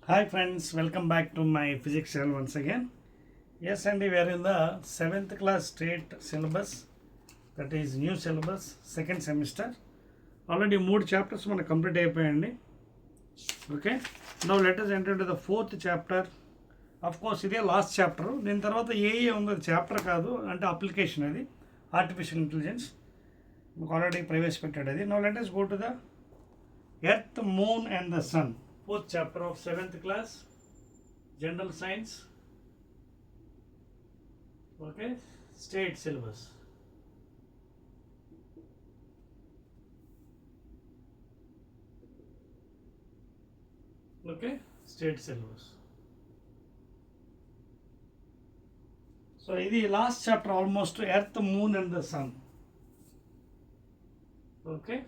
Hi friends, welcome back to my physics channel once again. Yes, and we are in the 7th class state syllabus, that is new syllabus, second semester. Already 3 chapters మన complete అయిపోయాయండి. Okay, now let us enter into the 4th chapter. Of course ఇదే last chapter. దీని తర్వాత ఏ ఉంది chapter కాదు, అంటే application అది artificial intelligence మీకు ఆల్రెడీ ప్రవేశపెట్టాడు అది. Now let us go to the Earth, Moon and the Sun. 4th chapter of 7th class, General Science, okay, state syllabus. Okay, state syllabus. So, this is the last chapter almost, Earth, Moon and the Sun. Okay,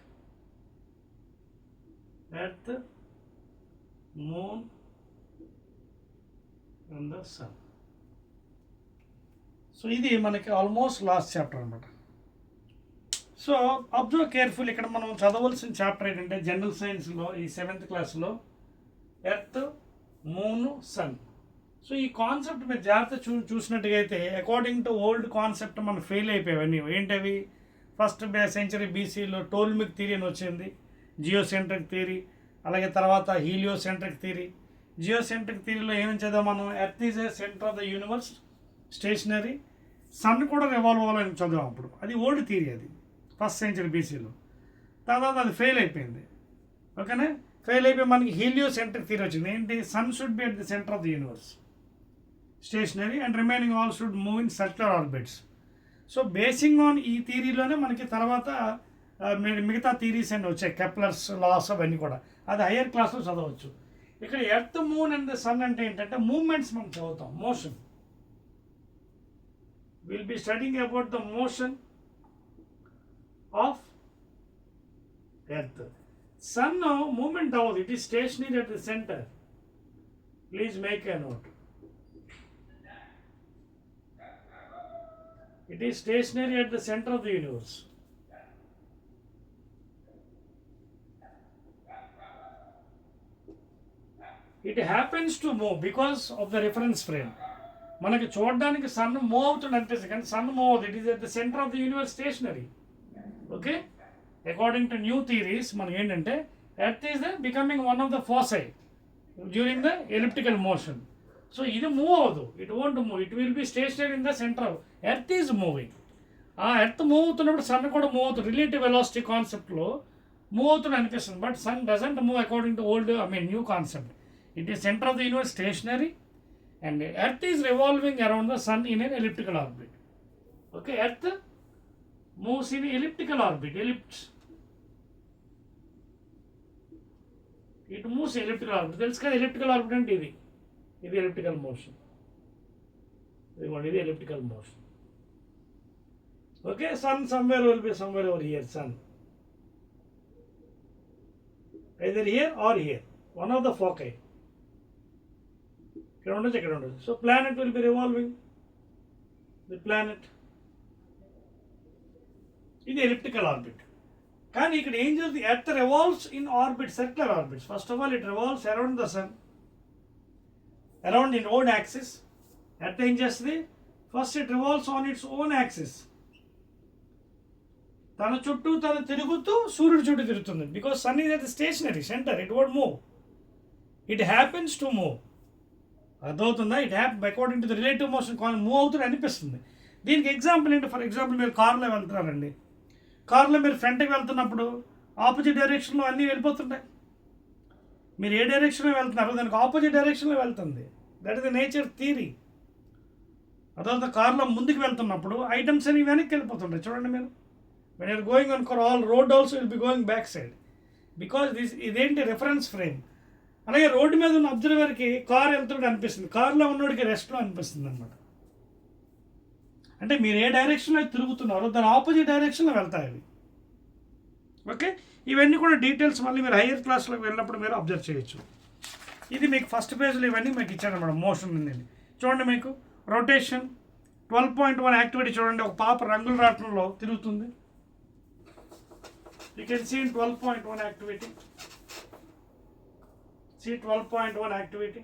Earth, Moon and the Sun. So ఇది మనకి almost last chapter అనమాట. So observe careful, ఇక్కడ మనం చదవలసిన chapter ఏంటంటే general సైన్స్లో ఈ 7th క్లాస్లో earth, moon, sun. So ఈ కాన్సెప్ట్ మీరు జాగ్రత్త చూసినట్టుగా అయితే అకార్డింగ్ టు ఓల్డ్ కాన్సెప్ట్ మనం ఫెయిల్ అయిపోయావన్నీ. ఏంటవి? ఫస్ట్ సెంచరీ బీసీలో టోల్మిక్ థియరీ అని వచ్చింది, జియోసెంట్రిక్ థియరీ, అలాగే తర్వాత హీలియోసెంట్రిక్ థియరీ. జియోసెంట్రిక్ థియరీలో ఏమని చదివాం మనం? Earth is a centre of the universe, stationary. Sun కూడా రివాల్వ్ అవ్వాలని చదివాం అప్పుడు. అది ఓల్డ్ థియరీ, అది ఫస్ట్ సెంచరీ బీసీలో. తర్వాత అది ఫెయిల్ అయిపోయింది. ఓకేనా? ఫెయిల్ అయిపోయి మనకి హీలియోసెంట్రిక్ థియరీ వచ్చింది. ఏంటి? Sun should be at the centre of the universe, stationary, and remaining all should move in circular orbits. So basing on ఈ థియరీలోనే మనకి తర్వాత మిగతా థియరీస్ అన్నీ వచ్చాయి, కెప్లర్స్ లాస్ అవన్నీ కూడా. అది హయ్యర్ క్లాస్లో చదవచ్చు. ఇక్కడ earth, moon and the sun అంటే ఏంటంటే మూమెంట్స్ మనం చదువుతాం, motion. Will be studying about the motion of earth. Sun moment అవ్వదు, it is stationary at the centre. Please make a note. It is stationary at the center of the universe. It happens to move because of the reference frame. మనకి చూడడానికి sun move అవుతుంది అనిపిస్తుంది, కానీ sun move అవుతుంది. It is at the centre of the universe, stationary. Okay, according to new theories మనకి ఏంటంటే earth is the becoming one of the foci during the elliptical motion. So ఇది move అవ్వదు, it won't move, it will be stationary in the centre. Earth is moving. ఆ earth move అవుతున్నప్పుడు sun కూడా move అవుతుంది. Relative velocity కాన్సెప్ట్లో move అవుతుంది అనిపిస్తుంది, but sun doesn't move according to old new concept. It is centre of the universe, stationary, and earth is revolving around the sun in an elliptical orbit. Okay, earth moves in elliptical orbit, ellipse. It moves elliptical orbit. తెలుసు కదా elliptical orbit అంటే ఇది elliptical motion. ఇది elliptical motion. Okay, sun somewhere will be somewhere over here. Sun either here or here, one of the foci. ఇక్కడ ఉండొచ్చు, ఇక్కడ ఉండొచ్చు. So planet will B revolving the planet. ఇది ఎలిప్టికల్ ఆర్బిట్. కానీ ఇక్కడ ఏం జరుగుతుంది? Earth revolves in orbit, circular orbits. First of all it revolves around the sun, around in own axis. Earth ఏం చేస్తుంది? First it revolves on its own axis. తన చుట్టూ తను తిరుగుతూ సూర్యుడి చుట్టూ తిరుగుతుంది. Because sun is at the stationary centre, it won't move, it happens to move. అర్థమవుతుందా? It according to the relative motion move అవుతుంది అనిపిస్తుంది. దీనికి ఎగ్జాంపుల్ ఏంటి? ఫర్ ఎగ్జాంపుల్ మీరు కార్లో వెళ్తున్నారండి. కార్లో మీరు ఫ్రంట్కి వెళ్తున్నప్పుడు ఆపోజిట్ డైరెక్షన్లో అన్నీ వెళ్ళిపోతుంటాయి. మీరు ఏ డైరెక్షన్లో వెళ్తున్నారో దానికి ఆపోజిట్ డైరెక్షన్లో వెళ్తుంది. That is the nature theory. అదొక కార్లో ముందుకు వెళ్తున్నప్పుడు ఐటమ్స్ అనేవి వెనక్కి వెళ్ళిపోతుంటాయి. చూడండి మీరు, when you're going on car, all road also will be going back side, because ఇదేంటి రెఫరెన్స్ ఫ్రేమ్. అలాగే రోడ్డు మీద ఉన్న అబ్జర్వర్కి కార్ వెళ్తున్నట్టు అనిపిస్తుంది, కార్లో ఉన్నోడికి రెస్ట్లో అనిపిస్తుంది అనమాట. అంటే మీరు ఏ డైరెక్షన్లో తిరుగుతున్నారో దాని ఆపోజిట్ డైరెక్షన్లో వెళ్తాయి అవి. ఓకే, ఇవన్నీ కూడా డీటెయిల్స్ మళ్ళీ మీరు హయ్యర్ క్లాస్లోకి వెళ్ళినప్పుడు మీరు అబ్జర్వ్ చేయొచ్చు. ఇది మీకు ఫస్ట్ పేజ్లో ఇవన్నీ మీకు ఇచ్చారన్నమాట. మోషన్ ఉందండి చూడండి. మీకు రొటేషన్ 12.1 యాక్టివిటీ చూడండి. ఒక పాప రంగుల రాట్నంలో తిరుగుతుంది. You can see in 12.1 activity. See 12.1 activity.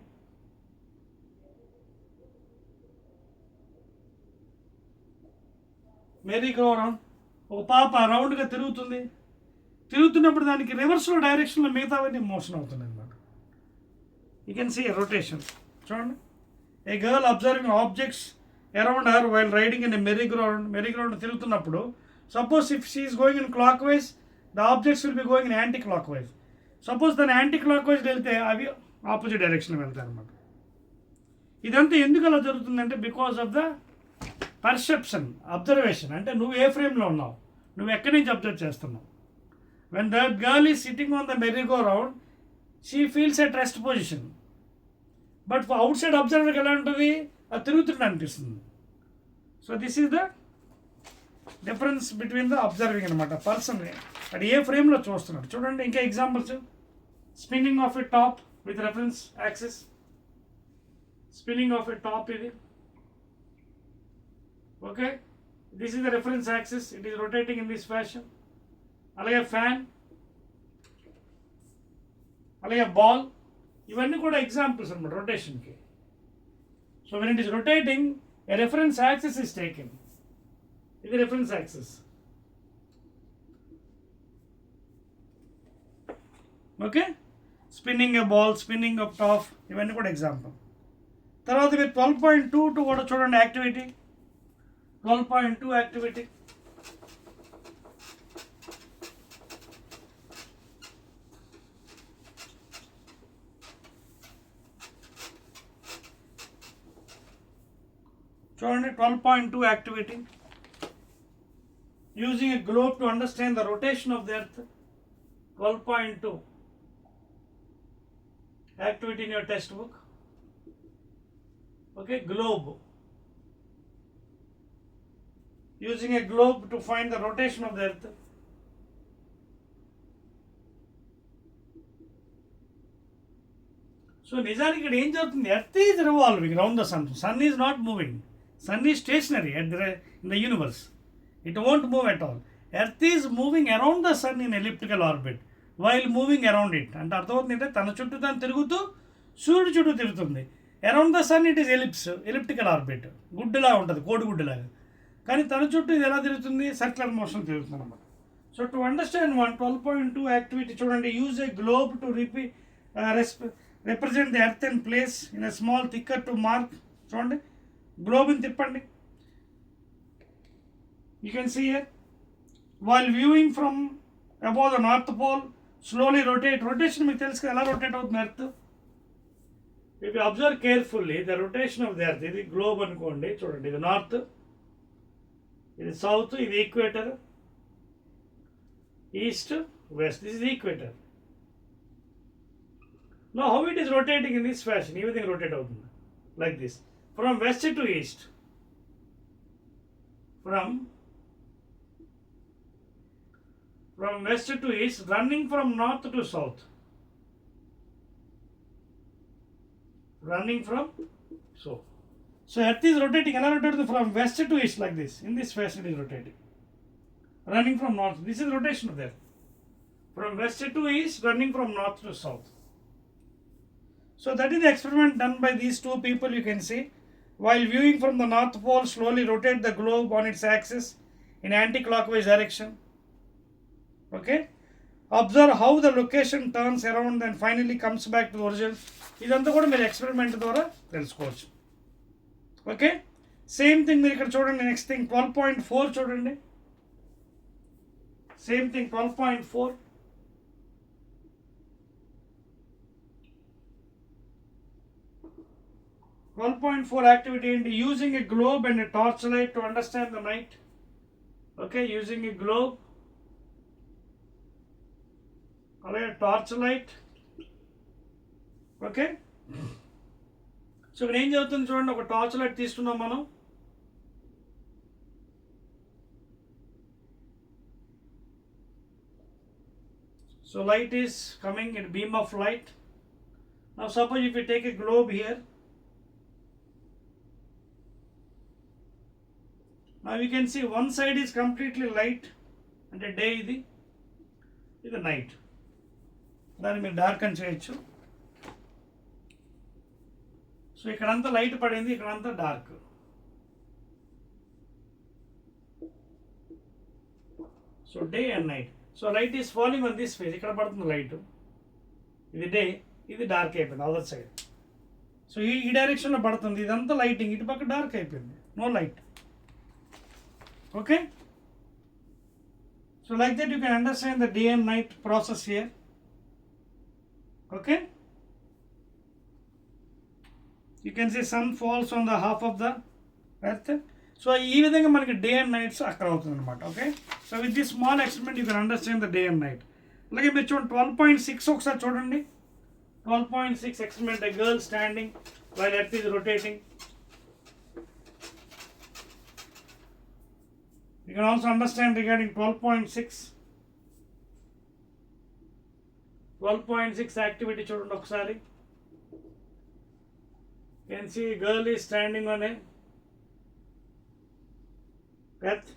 Merry go round. ఒక పాప రౌండ్గా తిరుగుతున్నప్పుడు దానికి రివర్స్లో డైరెక్షన్లో మిగతావన్నీ మోషన్ అవుతుంది అనమాట. You can see rotation. చూడండి, a girl observing objects around her while riding in a merry go round తిరుగుతున్నప్పుడు, suppose if she is going in clockwise, the objects will be going in anticlockwise. Suppose దాన్ని anticlockwise వెళ్తే అవి opposite డైరెక్షన్లో వెళ్తాయి అనమాట. ఇదంతా ఎందుకు అలా జరుగుతుందంటే because of the perception, observation. అంటే నువ్వు ఏ ఫ్రేమ్లో ఉన్నావు, నువ్వు ఎక్కడి నుంచి అబ్జర్వ్ చేస్తున్నావు. When that girl is sitting on the merry go round, she feels at rest position. But outside అబ్జర్వర్కి ఎలా ఉంటుంది, అది తిరుగుతుంటే అనిపిస్తుంది. So this is the difference between the observing అనమాట. పర్సన్ అది ఏ ఫ్రేమ్లో చూస్తున్నాడు. చూడండి ఇంకా examples. Spinning of a top with reference axis. Spinning of a top ఇది. Okay, this is the reference axis, it is rotating in this fashion. అలాగే fan, అలాగే బాల్, ఇవన్నీ కూడా ఎగ్జాంపుల్స్ అనమాట రొటేషన్కి. So when it is rotating, a reference axis is taken. ఇది reference axis. Okay, spinning a ball, spinning of top, ఇవన్నీ కూడా example. తర్వాత మీరు 12.2 కూడా చూడండి యాక్టివిటీ. 12.2 యాక్టివిటీ. చూడండి 12.2 activity. Using a globe to understand the rotation of the earth. 12.2 activity in your textbook. Okay, globe. Using a globe to find the rotation of the earth. So నిజానికి ఇక్కడ ఏం జరుగుతుంది, earth is revolving round the sun. Sun is not moving. Sun is stationary in the universe. It won't move at all. Earth is moving around the sun in elliptical orbit while moving around it. అంటే అర్థమవుతుందంటే తన చుట్టూ తను తిరుగుతూ సూర్యుడు చుట్టూ తిరుగుతుంది. Around the sun it is elliptical orbit. గుడ్డులా ఉంటుంది, కోడిగుడ్డులాగా. కానీ తన చుట్టూ ఇది ఎలా తిరుగుతుంది, సర్క్యులర్ మోషన్ తిరుగుతుంది అనమాట. సో టు అండర్స్టాండ్ 12.2 యాక్టివిటీ చూడండి. Use a globe to represent the earth and place in a small thicker to mark. చూడండి, గ్లోబ్ని తిప్పండి. You can see here, while viewing from above the north pole, slowly rotate. Rotation మీకు తెలుసు ఎలా rotate అవుతుంది earth. If you observe carefully the rotation of the earth, ఇది globe అనుకోండి. చూడండి, ఇది నార్త్, ఇది సౌత్, ఇది equator, east, west. This is equator. Now how it is rotating in this fashion, ఈ విధంగా రొటేట్ అవుతుంది like this. From west to east, from west to east, running from north to south, running from so earth is rotating. Ela rotating from west to east like this. In this fashion it is rotating, running from north. This is rotation of earth. From west to east, running from north to south. So that is the experiment done by these two people. You can see, while viewing from the north pole, slowly rotate the globe on its axis in anti-clockwise direction. Okay, observe how the location turns around and finally comes back to the origin. ఇదంతా కూడా మీరు experiment ద్వారా తెలుసుకోవచ్చు. Okay, same thing మీరు ఇక్కడ చూడండి. Next thing 12.4 చూడండి. Same thing 12.4. activity and using a globe and a torchlight to understand the night. Okay, using a globe, a torchlight. Okay, so ఇక్కడ ఏం జరుగుతుంది చూడండి. ఒక టార్చ్ లైట్ తీసుకున్నాం మనం. So light is coming in beam of light. Now suppose if we take a globe here, now you can see one side is completely light and a day ఇది night. దాన్ని మీరు dark అని చేయొచ్చు. So ఇక్కడంతా light పడింది, ఇక్కడంతా dark. So day and night. So light is falling on this phase, ఇక్కడ పడుతుంది లైట్, ఇది డే, ఇది డార్క్ అయిపోయింది అదర్ సైడ్. సో ఈ డైరెక్షన్లో పడుతుంది, ఇదంతా లైటింగ్, ఇటు పక్క డార్క్ అయిపోయింది, no light. Okay, so like that you can understand the day and night process here. Okay, you can see sun falls on the half of the earth. So ఈ విధంగా మనకి డే అండ్ నైట్స్ అక్కడ అవుతుంది అనమాట. Okay, so with this small experiment you can understand the day and night. అలాగే మీరు చూడండి 12.6 ఒకసారి చూడండి. 12.6 experiment, a girl standing while earth is rotating. You can also understand regarding 12.6. 12.6 activity చూడండి ఒకసారి. You can see a girl is standing on a earth.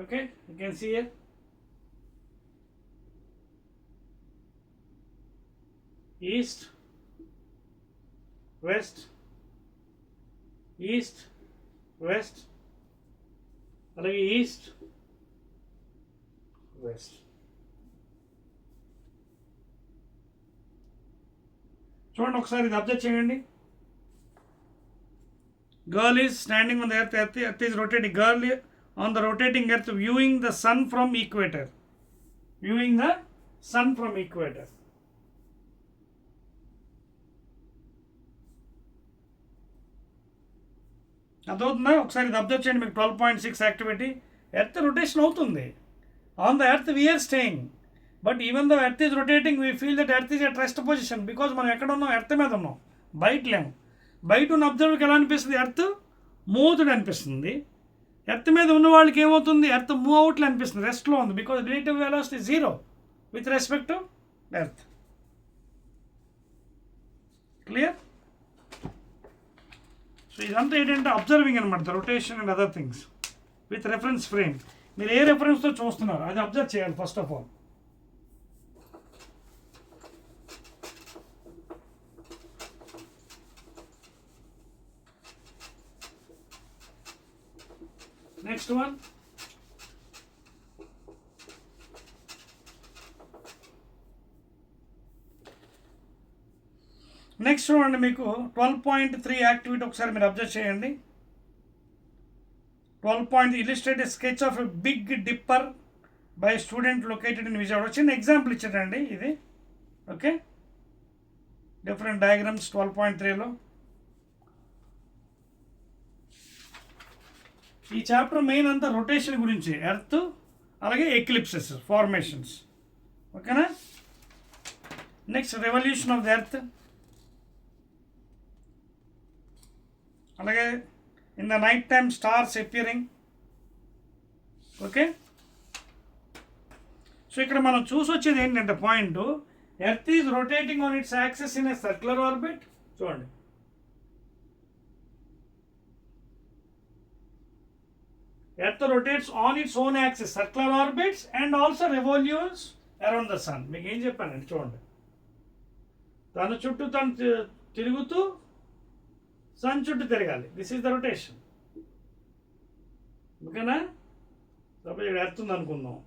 Okay, you can see here. East, west, east, west, అలాగే east, west. చూడండి ఒకసారి ఇది observe చేయండి. Girl is standing on the earth, earth is rotating. Girl on the rotating earth viewing the sun from equator. Viewing the sun from equator. అర్థమవుతుందా? ఒకసారి ఇది observe చేయండి. మీకు 12.6 యాక్టివిటీ, ఎర్త్ రొటేషన్ అవుతుంది. On the earth we are staying, but even the earth is rotating we feel that earth is at rest position, because మనం ఎక్కడ ఉన్నాం? Earth మీద ఉన్నాం, బయట లేము. బయట ఉన్న అబ్జర్వర్కి ఎలా అనిపిస్తుంది? ఎర్త్ మూవ్ అవుతుంది అనిపిస్తుంది. ఎర్త్ మీద ఉన్న వాళ్ళకి ఏమవుతుంది? ఎర్త్ మూవ్ అవుట్లు అనిపిస్తుంది, రెస్ట్లో ఉంది, because relative velocity 0 with respect to earth. Clear? So ఇదంతా ఏంటంటే అబ్జర్వింగ్ అనమాట, the rotation and other things with reference frame. మీరు ఏ రెఫరెన్స్తో చూస్తున్నారు అది అబ్జర్వ్ చేయాలి first of all. Next one, next చూడండి. మీకు 12.3 యాక్టివిటీ ఒకసారి మీరు అబ్జర్వ్ చేయండి. 12. Illustrate a sketch of a big dipper by student located in Vijayawada. చిన్న ఎగ్జాంపుల్ ఇచ్చాడండి ఇది. ఓకే, డిఫరెంట్ డయాగ్రామ్స్ 12.3లో. ఈ చాప్టర్ మెయిన్ అంతా రొటేషన్ గురించి, ఎర్త్ అలాగే ఎక్లిప్సెస్ ఫార్మేషన్స్. ఓకేనా? Next revolution of the earth, అలాగే in the night time stars appearing. Okay, so ఇక్కడ మనం చూసి వచ్చేది ఏంటంటే point, earth is rotating on its axis in a circular orbit. చూడండి, Earth rotates on its own axis, circular orbits, and also revolves around the sun. మీకు ఏం చెప్పానండి చూడండి, తన చుట్టూ తను తిరుగుతూ సన్ చుట్టూ తిరగాలి. This is the rotation. ఓకేనా? సపోజ్ ఇక్కడ ఎర్త్ ఉంది అనుకుందాం,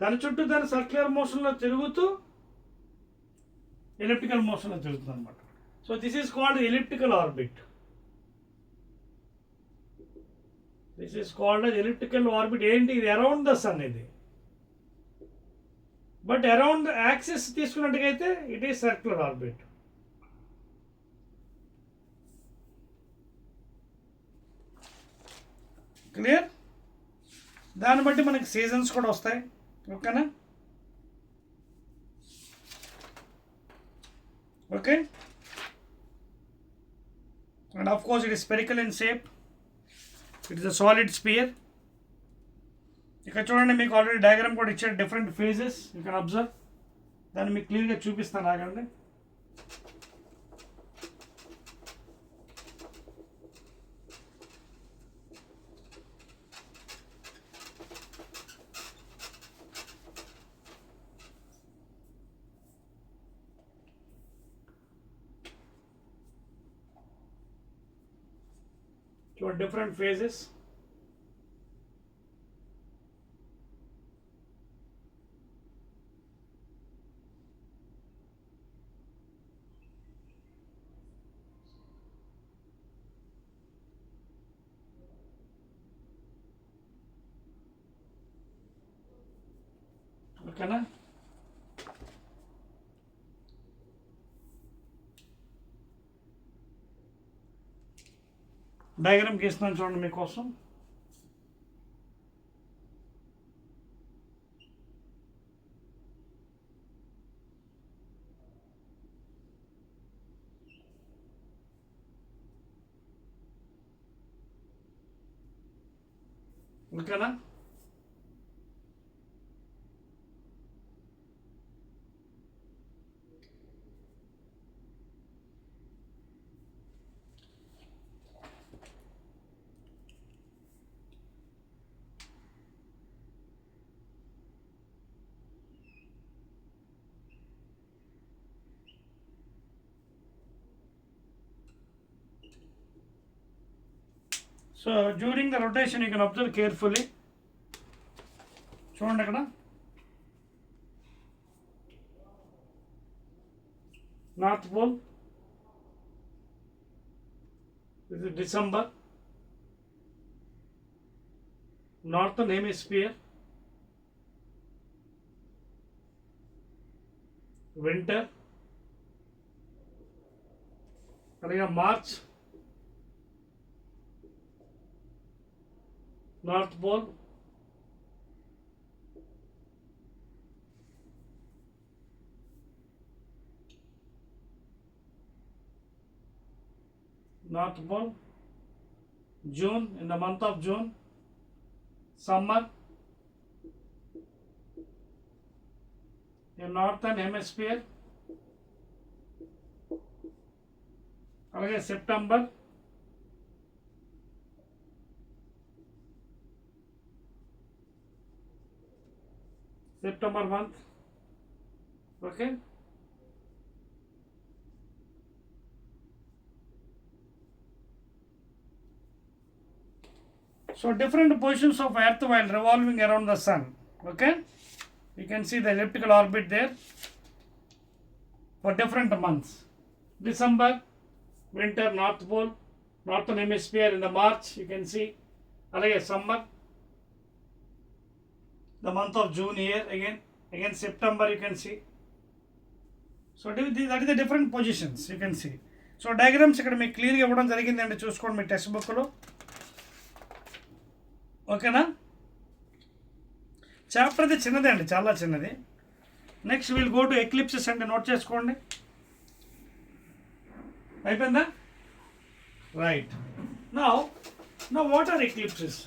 తన చుట్టూ తను సర్క్యులర్ మోషన్లో తిరుగుతూ ఎలిప్టికల్ మోషన్లో తిరుగుతుంది అనమాట. So this is called elliptical orbit. This is called as elliptical orbit. ఏంటి? ఇది అరౌండ్ ద సన్ ఇది, బట్ అరౌండ్ ద యాక్సిస్ తీసుకున్నట్టుగైతే it is circular orbit. Clear? దాన్ని బట్టి మనకి సీజన్స్ కూడా వస్తాయి. ఓకేనా? Okay, and of course it is spherical in shape. It is a solid sphere. ఇక్కడ చూడండి, మీకు ఆల్రెడీ డయాగ్రామ్ కూడా ఇచ్చారు, different phases you can observe. దాన్ని మీకు క్లియర్గా చూపిస్తాను, ఆగండి. So different phases. ఓకేనా? డయాగ్రామ్ గీస్తున్నాను చూడండి మీకోసం. ఓకేనా? So during the rotation you can observe carefully. చూడండి అక్కడ north pole, this is December, northern hemisphere, winter, అలాగే March north pole, North Pole, June, in the month of June, summer, in northern hemisphere, అలాగే September, month, okay. So different positions of Earth while revolving around the Sun. Okay, you can see the elliptical orbit there for different months. December, winter, North Pole, northern hemisphere. In the March, you can see. Alage summer, the month of June here again September you can see. So that is the different positions you can see. So diagrams ఇక్కడ మీకు క్లియర్గా ఇవ్వడం జరిగిందండి, చూసుకోండి మీ text బుక్లో. ఓకేనా? Chapter అయితే చిన్నదే అండి, చాలా చిన్నది. Next will go to eclipses అండి, నోట్ చేసుకోండి. అయిపోయిందా? Right. Now what are eclipses?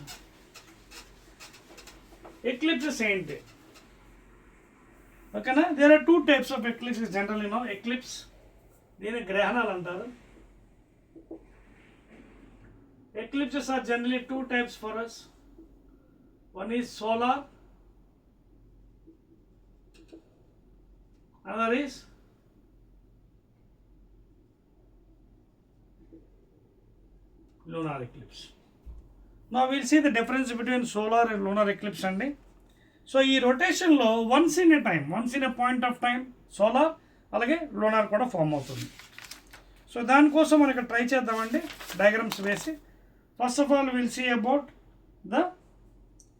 Eclipses ఏంటి? ఓకేనా? There are 2 types of eclipses generally. Eclipse, దీని గ్రహణాలు అంటారు. Eclipses are generally 2 types for us. One is solar, another is lunar eclipse. Now we'll see the difference between solar and lunar eclipse అండి. So ఈ రొటేషన్లో once in a point of time solar అలాగే lunar కూడా form అవుతుంది. సో దానికోసం మనం ఇక్కడ ట్రై చేద్దామండి డయాగ్రామ్స్ వేసి. First of all will see about the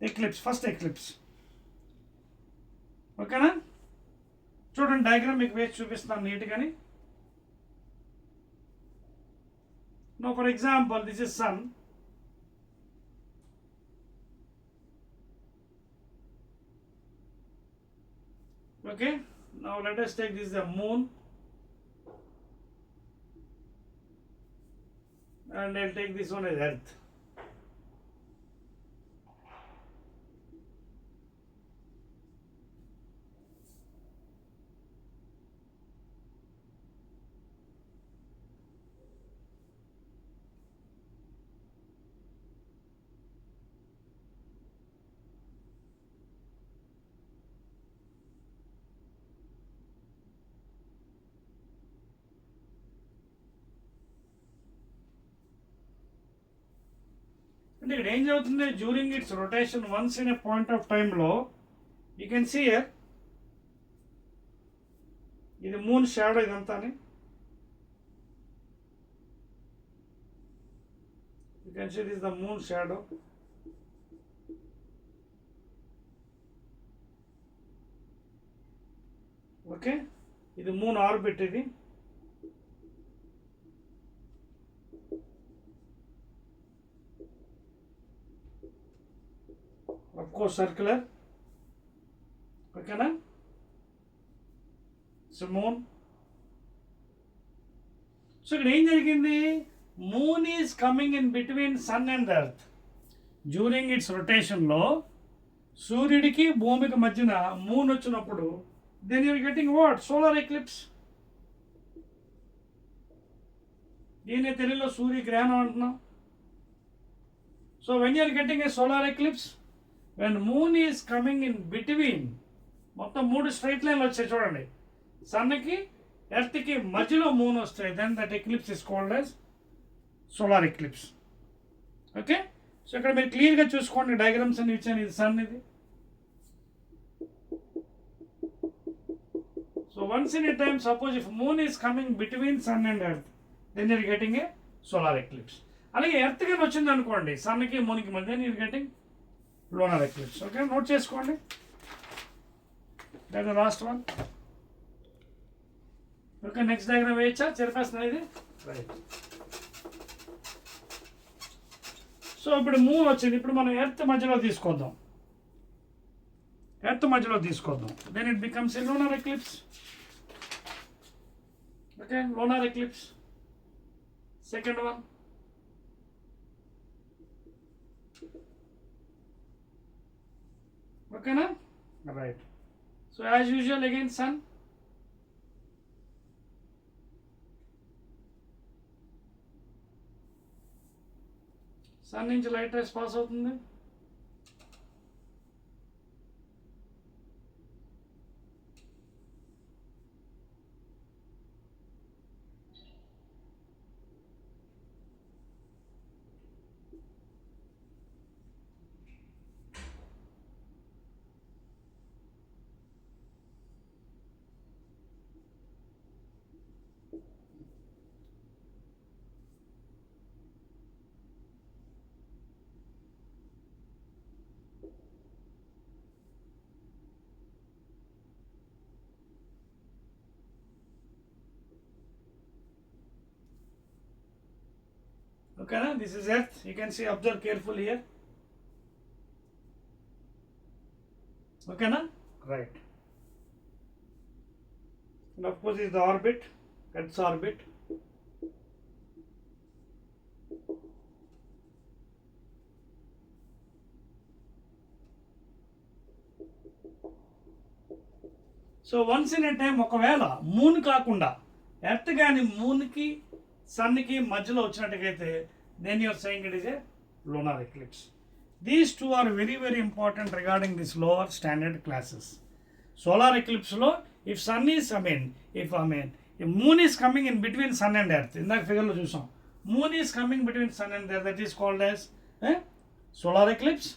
eclipse, first eclipse. ఓకేనా? చూడండి డయాగ్రామ్ మీకు వేసి చూపిస్తున్నాను నీట్గాని. No for example this is sun. Okay, now let us take this the moon, and I'll take this one as earth. అంటే ఇక్కడ ఏం జరుగుతుంది, during its rotation once in a point of time you can see here, ఇది moon shadow ఇదంతా, you can see this the moon shadow. Okay, ఇది moon orbit, ఇది of course circular. ఓకేనా, so moon. So ఇక్కడ ఏం జరిగింది, moon is coming in between sun and earth during its రొటేషన్లో. సూర్యుడికి భూమికి మధ్యన మూన్ వచ్చినప్పుడు then you're getting what, solar eclipse. దీన్ని తెలుగులో సూర్యగ్రహణం అంటున్నాం. So when you're getting a solar eclipse, when moon is coming in between, మొత్తం 3 స్ట్రైట్ లైన్లు వచ్చాయి చూడండి, సన్కి ఎర్త్కి మధ్యలో మూన్ వస్తాయి, then that eclipse is called as solar eclipse. Okay, so ఇక్కడ మీరు క్లియర్గా చూసుకోండి, డయాగ్రామ్స్ అన్ని ఇచ్చాను. ఇది సన్, ఇది. So once in a time, suppose if moon is coming between sun and earth, then you're getting a solar eclipse. అలాగే earth కానీ వచ్చింది అనుకోండి, సన్కి మూన్కి మధ్య, then you're getting lunar eclipse. Okay, note చేసుకోండి. That the last one. Okay, next diagram వేయచ్చా, చెరిపేస్తున్నా ఇది. రైట్. సో ఇప్పుడు మూన్ వచ్చింది, ఇప్పుడు మనం ఎర్త్ మధ్యలో తీసుకొద్దాం, then it becomes a lunar eclipse. Okay, lunar eclipse. Second one. ఓకేనా, right. So as usual again sun. Sun నుంచి లైట్ రేస్ పాస్ అవుతుంది. Okay, this is Earth. You can see, observe carefully here. Okay, na? Right. And of course, is the orbit, Earth's orbit. So once in a time, ఒకవేళ moon కాకుండా earth కానీ మూన్కి సన్కి మధ్యలో వచ్చినట్టుగైతే, then you're saying it is a lunar eclipse. These two are very, very important regarding this lower standard classes. Solar eclipse లో, if sun is, if moon is coming in between sun and earth, ఇందాక ఫిగర్లో చూసాం, moon is coming between sun and earth, that is called as solar eclipse.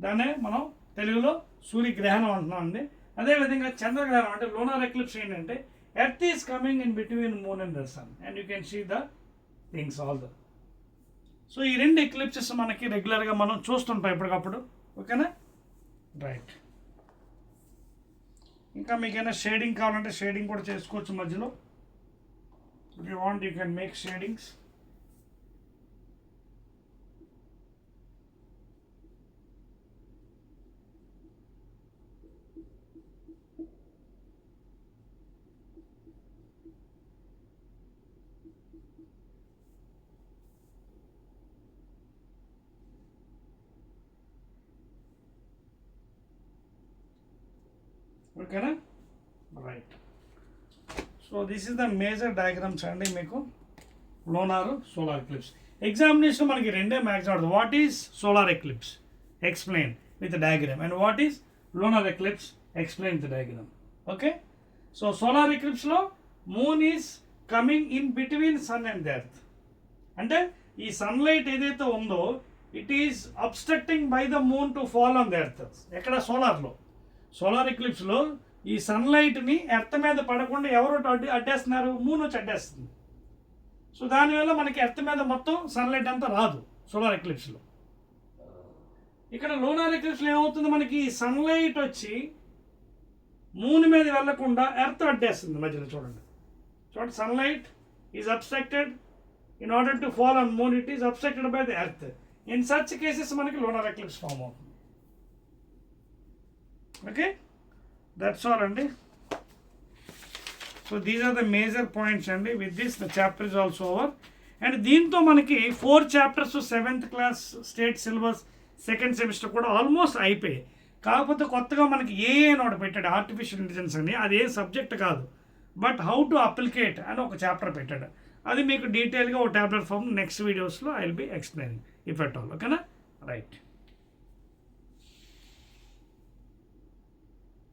దాన్నే మనం తెలుగులో సూర్యగ్రహణం అంటున్నాం అండి. అదేవిధంగా చంద్రగ్రహణం అంటే lunar eclipse ఏంటంటే, earth is coming in between moon and the sun, and you can see the things all the. So ఈ 2 ఎక్లిప్సెస్ మనకి రెగ్యులర్గా మనం చూస్తుంటాం ఎప్పటికప్పుడు. ఓకేనా, రైట్. ఇంకా మీకైనా షేడింగ్ కావాలంటే షేడింగ్ కూడా చేసుకోవచ్చు మధ్యలో. If you want you can make shadings. ఓకేనా, right. So this is the major diagrams అండి మీకు లోనార్ సోలార్ ఎక్లిప్స్. ఎగ్జామినేషన్ మనకి 2 మ్యాక్స్ అవుతుంది. What is solar eclipse, explain with diagram, and what is lunar eclipse, explain with diagram. Okay, so solar ఎక్లిప్స్లో moon is coming in between sun and earth, అంటే ఈ sunlight ఏదైతే ఉందో it is obstructing by the moon to fall on the earth. ఎక్కడ? సోలార్లో. Solar ఎక్లిప్స్లో ఈ సన్లైట్ని earth మీద పడకుండా ఎవరు అడ్డేస్తున్నారు? మూన్ వచ్చి అడ్డేస్తుంది. సో దానివల్ల మనకి ఎర్త్ మీద మొత్తం సన్లైట్ అంతా రాదు సోలార్ ఎక్లిప్స్లో. ఇక్కడ లూనార్ ఎక్లిప్స్లో ఏమవుతుంది? మనకి సన్లైట్ వచ్చి మూన్ మీద వెళ్లకుండా ఎర్త్ అడ్డేస్తుంది మధ్యలో. చూడండి sunlight is obstructed in order to fall on moon, it is obstructed by the earth. In such cases మనకి లూనార్ ఎక్లిప్స్ ఫామ్ అవుతుంది. ఓకే, దట్స్ ఆల్ అండి. So these are the major points అండి. With this the chapter is also over. And దీంతో మనకి 4 chapters 7th class state syllabus second semester కూడా almost అయిపోయాయి. కాకపోతే కొత్తగా మనకి అని ఒకటి పెట్టాడు, ఆర్టిఫిషియల్ ఇంటెలిజెన్స్ అని. అది ఏ సబ్జెక్ట్ కాదు, బట్ హౌ టు అప్లికేట్ అని ఒక చాప్టర్ పెట్టాడు. అది మీకు డీటెయిల్గా ఒక టాబ్లెట్ ఫామ్ నెక్స్ట్ వీడియోస్లో I will be explaining if at all. ఓకేనా? రైట్.